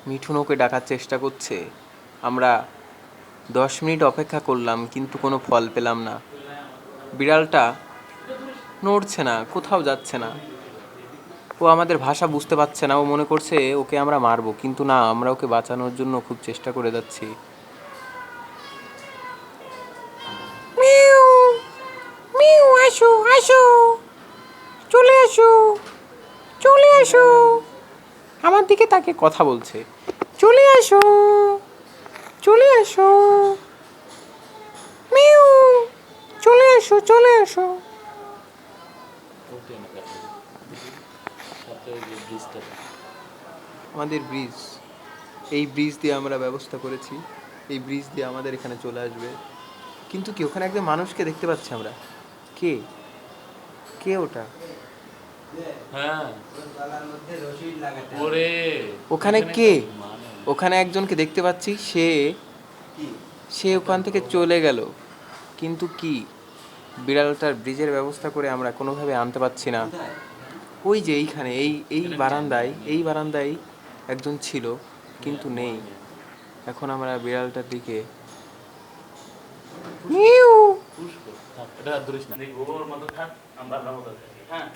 মিঠুন ওকে ডাকার চেষ্টা করছে। আমরা 10 মিনিট অপেক্ষা করলাম, কিন্তু কোনো ফল পেলাম না। বিড়ালটা নড়ছে না, কোথাও যাচ্ছে না। ও আমাদের ভাষা বুঝতে পারছে না। ও মনে করছে ওকে আমরা মারবো, কিন্তু না, আমরা ওকে বাঁচানোর জন্য খুব চেষ্টা করে যাচ্ছি। মিউ মিউ, আসো আসো, চলে আসো, চলে আসো। আমার দিকে তাকে কথা বলছে, চলে আসো, চলে আসো, মিউ, চলে আসো, চলে আসো। আমাদের ব্রিজ, এই ব্রিজ দিয়ে আমরা ব্যবস্থা করেছি, এই ব্রিজ দিয়ে আমাদের এখানে চলে আসবে। কিন্তু কি, ওখানে একজন মানুষকে দেখতে পাচ্ছি আমরা। কে কে ওটা? হ্যাঁ, ওখানে কে? ওখানে একজনকে দেখতে পাচ্ছি, সে সে ওখান থেকে চলে গেল। কিন্তু কি, বিড়ালটার ব্রিজের ব্যবস্থা করে আমরা কোনোভাবে আনতে পারছি না। ওই যে এইখানে, এই বারান্দায় একজন ছিল, কিন্তু নেই। এখন আমরা বিড়ালটার দিকে এটা ধরিস না, ওর মতো থাক, আমরা মতো থাকি। হ্যাঁ।